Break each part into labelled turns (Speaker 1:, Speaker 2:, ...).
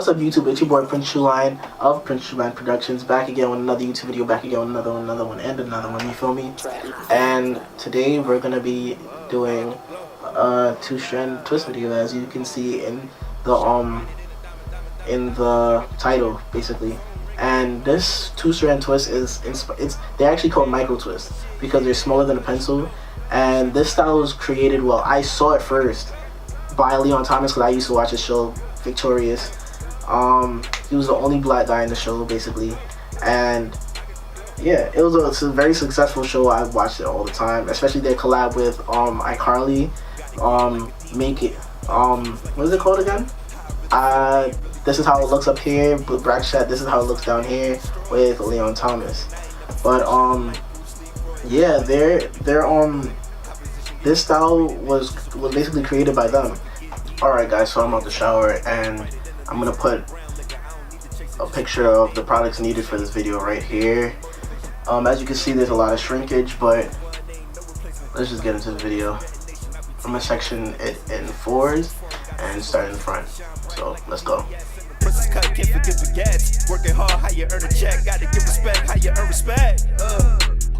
Speaker 1: What's up YouTube, it's your boy Prince Shoeline of Prince Shoeline Productions, back again with another YouTube video, back again with another one, and another one, you feel me? And today we're gonna be doing a 2-strand twist video, as you can see in the title, basically. And this 2-strand twist they're actually called micro twists because they're smaller than a pencil. And this style was created, well, I saw it first by Leon Thomas because I used to watch his show Victorious. He was the only black guy in the show, basically, and yeah, it's a very successful show. I watched it all the time, especially their collab with iCarly. Make it what is it called again? This is how it looks up here with Brack Chat. This is how it looks down here with Leon Thomas. But yeah, this style was basically created by them. Alright guys, so I'm out the shower and I'm gonna put a picture of the products needed for this video right here. As you can see, there's a lot of shrinkage, but let's just get into the video. I'm gonna section it in 4s and start in front. So let's go.
Speaker 2: Can't forget the gas. Working hard, how you earn a check. Gotta give respect, how you earn respect.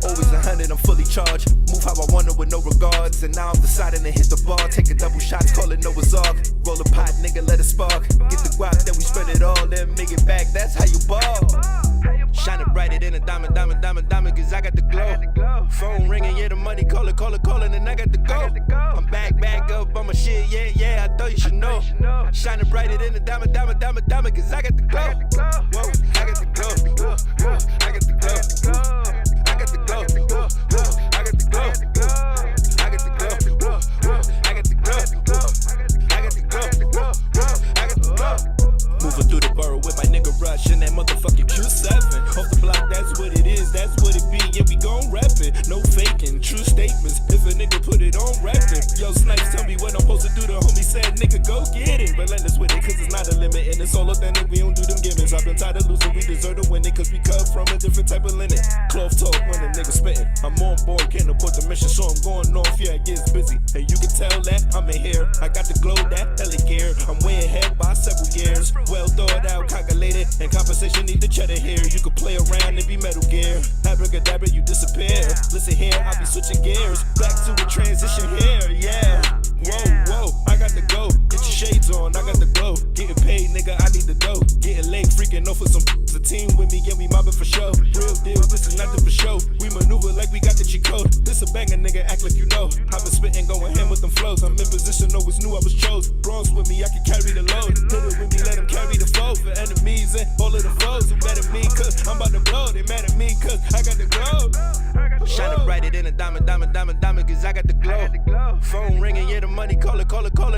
Speaker 2: Always 100, I'm fully charged. Move how I want with no regards. And now I'm deciding to hit the bar. Take a double shot, call it Noah's Ark. Roll a pot, nigga, let it spark. Get the guap, then we spread it all, then make it back. That's how you ball. Shining brighter than a diamond, cause I got the glow. Phone ringing, yeah, the money calling, and I got the go. I'm back up on my shit, yeah, I thought you should know. Shining brighter than a diamond, cause I got the glow. Whoa, I got the glow. I got the glow. I got the glow. I got the glow. I got the glow. I got the glow. I got the glow. I got the glow. Moving through the borough with my nigga Rush and that motherfucking Q7. Off the block, that's what it is, that's what it be. Yeah, we gon' rap it. No faking, true statements. If a nigga put it on record. Yo, Snipes, tell me what I'm supposed to do. The homie said, nigga, go get it. Relentless with it, cause it's not a limit. And it's all authentic, we don't do them gimmicks. I've been tired of losing, we deserve to win it. Cause we cut from a different type of linen. Cloth talk when a nigga spittin'. I'm on board, can't abort the mission, so I'm going off, yeah, it gets busy. And you can tell that I'm in here. I got the glow, that hella gear. I'm way ahead by several years. Well thought out, calculated, and compensation need the cheddar here. You could play around and be Metal Gear. Abracadabra, you disappear. Listen here, I'll be switching gears. Back to a transition here, yeah. Whoa, I got the go. Get your shades on, I got the glow. Getting paid, nigga, I need the dough. Getting late, freaking off for some a team with me, yeah, we mobbing for show. Real deal, this is nothing for show. We maneuver like we got the cheat code. This a banger, nigga, act like you know. I've been spitting, going ham with them flows. I'm in position, always knew I was chose. Bronze with me, I can carry the load. Hit it with me, let them carry the foe. For enemies and all of the foes who mad at me, cause I'm about to blow. They mad at me, cause I got the glow. Shining brighter than a diamond, cause I got the glow. Phone ringing, yeah, the money calling,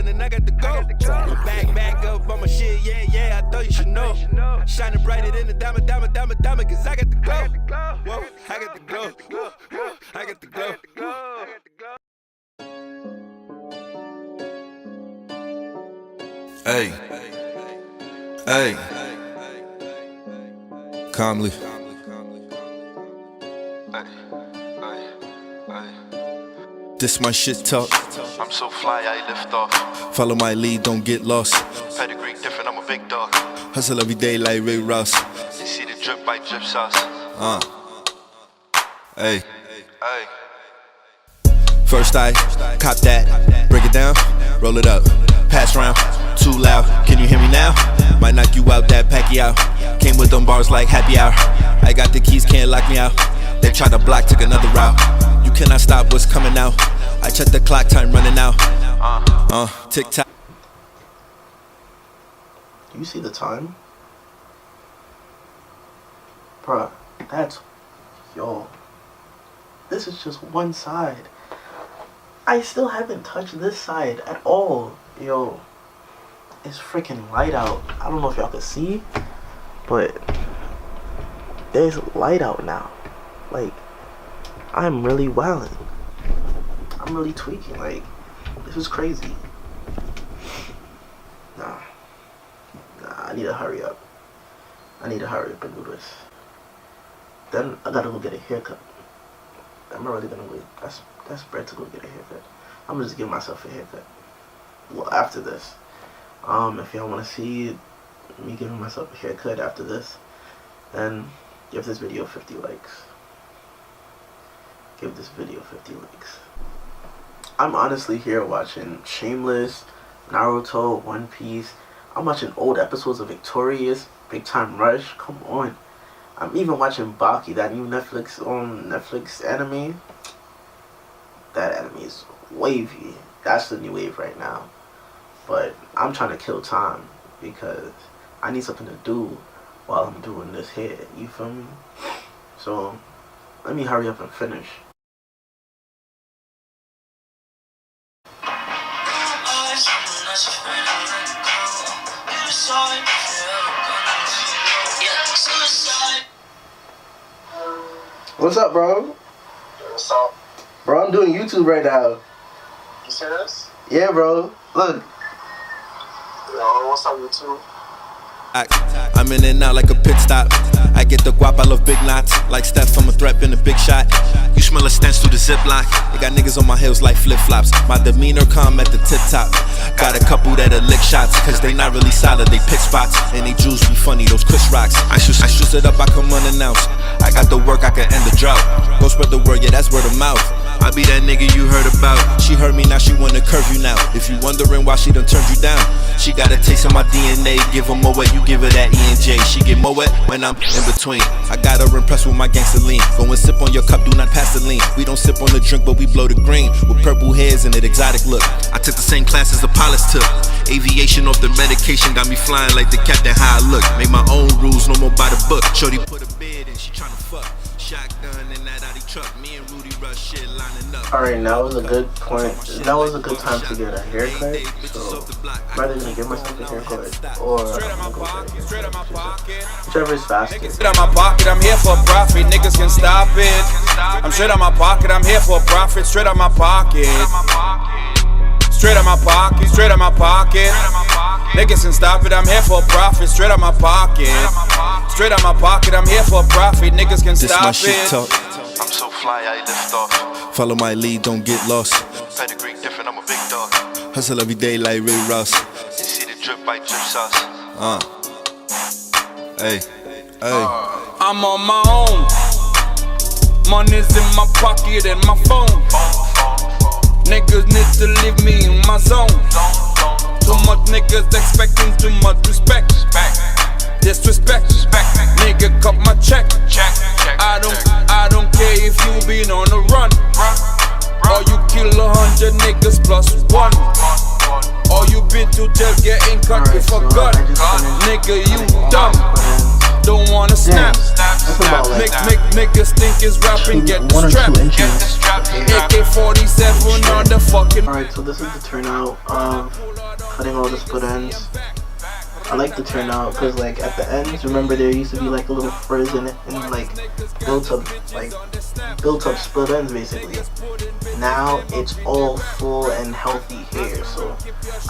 Speaker 2: and I got the go. Back up on my shit, yeah, I thought you should know. Shining brighter than a diamond, cause I got the glow. Whoa, I got the glow. I got the glow.
Speaker 3: Hey, calmly. This my shit talk.
Speaker 4: I'm so fly, I lift off.
Speaker 3: Follow my lead, don't get lost.
Speaker 4: Pedigree different, I'm a big dog.
Speaker 3: Hustle every day like Ray Ross.
Speaker 4: You see the drip by drip sauce.
Speaker 3: Hey.
Speaker 4: Hey.
Speaker 3: First I cop that, break it down, roll it up, pass round, too loud. Can you hear me now? Might knock you out, that Pacquiao. Came with them bars like happy hour. I got the keys, can't lock me out. They tried to block, took another route. You cannot stop what's coming out. I check the clock, time running out. Tick tock.
Speaker 1: Do you see the time? Bruh, yo. This is just one side. I still haven't touched this side at all. Yo, it's freaking light out. I don't know if y'all can see, but there's light out now. Like, I'm really wilding. I'm really tweaking. Like, this is crazy. Nah, I need to hurry up. I need to hurry up and do this. Then I gotta go get a haircut. I'm already gonna wait. That's bread to go get a haircut. I'm gonna just give myself a haircut. Well, after this, if y'all wanna see me giving myself a haircut after this, and give this video 50 likes. Give this video 50 likes. I'm honestly here watching Shameless, Naruto, One Piece. I'm watching old episodes of Victorious, Big Time Rush. Come on. I'm even watching Baki, that new Netflix anime. That anime is wavy. That's the new wave right now. But I'm trying to kill time because I need something to do while I'm doing this here. You feel me? So let me hurry up and finish. What's up, bro?
Speaker 5: What's up?
Speaker 1: Bro, I'm doing YouTube right now.
Speaker 5: You serious?
Speaker 1: Yeah, bro. Look.
Speaker 5: Yo, what's up, YouTube?
Speaker 3: I'm in and out like a pit stop. I get the guap, I love big knots. Like Steph, I'm a threat, been a big shot. You smell a stench through the ziplock. They got niggas on my heels like flip-flops. My demeanor calm at the tip top. Got a couple that'll lick shots, cause they not really solid, they pick spots. And they jewels be funny, those Chris rocks. I shoot it up, I come unannounced. I got the work, I can end the drought. Go spread the word, yeah, that's word of mouth. I be that nigga you heard about. She heard me, now she wanna curve you now. If you wondering why she done turned you down, she got a taste of my DNA. Give her more wet, you give her that E&J. She get more wet when I'm in between. I got her impressed with my gangster lean. Go and sip on your cup, do not pass the lean. We don't sip on the drink, but we blow the green. With purple hairs and an exotic look. I took the same class as the pilots took. Aviation off the medication, got me flying like the captain, how I look. Make my own rules, no more by the book. Shorty put a bed and she tryna fuck. Shotgun in that Audi truck, me and Rudy rush shit lining up.
Speaker 1: Alright, now was a good point. That was a good time to get a haircut. So I'm either gonna give myself a haircut or I'm gonna go get a haircut. Whichever is faster.
Speaker 6: Straight out my pocket, I'm here for profit. Niggas can stop it. I'm straight out my pocket, I'm here for profit. Straight out my pocket. Straight out my pocket, straight out my pocket. Niggas can stop it, I'm here for profit. Straight out my pocket. Straight out my pocket, I'm here for profit. Niggas can
Speaker 3: This my
Speaker 6: stop
Speaker 3: shit
Speaker 6: it.
Speaker 3: talk.
Speaker 4: I'm so fly, I lift off.
Speaker 3: Follow my lead, don't get lost.
Speaker 4: Pedigree different, I'm a big dog.
Speaker 3: Hustle every day like Ray Ross.
Speaker 4: You see the drip by drip sauce.
Speaker 3: Hey.
Speaker 6: I'm on my own. Money's in my pocket and my phone. Niggas need to leave me in my zone. Too much niggas expecting too much respect. Disrespect. Nigga cut my check. I don't care if you been on a run. Or you kill 100 niggas plus one. Or you been to jail getting cut with a gun. Nigga, you dumb. Don't wanna snap. Make niggas think it's rapping. Get the strap. AK-47 on the fucking.
Speaker 1: Alright, so this is the turnout of cutting all the split ends. I like the turnout because like at the ends, remember there used to be like a little frizz in it and like built up split ends basically. Now it's all full and healthy hair, so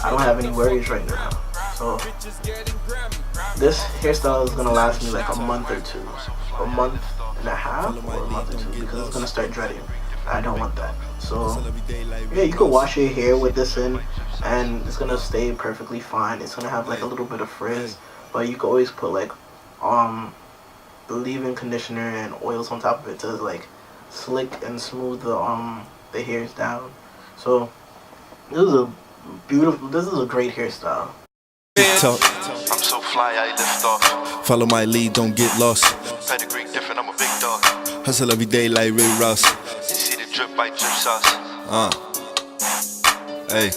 Speaker 1: I don't have any worries right now. So this hairstyle is gonna last me like a month or two, a month and a half or a month or two, because it's gonna start dreading. I don't want that. So yeah, you can wash your hair with this in and it's gonna stay perfectly fine. It's gonna have like a little bit of frizz, but you can always put like the leave-in conditioner and oils on top of it to like slick and smooth the hairs down. So this is a great hairstyle.
Speaker 3: Talk.
Speaker 4: I'm so fly, I lift off.
Speaker 3: Follow my lead, don't get lost.
Speaker 4: Pedigree different, I'm a big dog.
Speaker 3: Hustle every day like Ray Ross.
Speaker 4: You see the drip by drip sauce.
Speaker 3: Hey.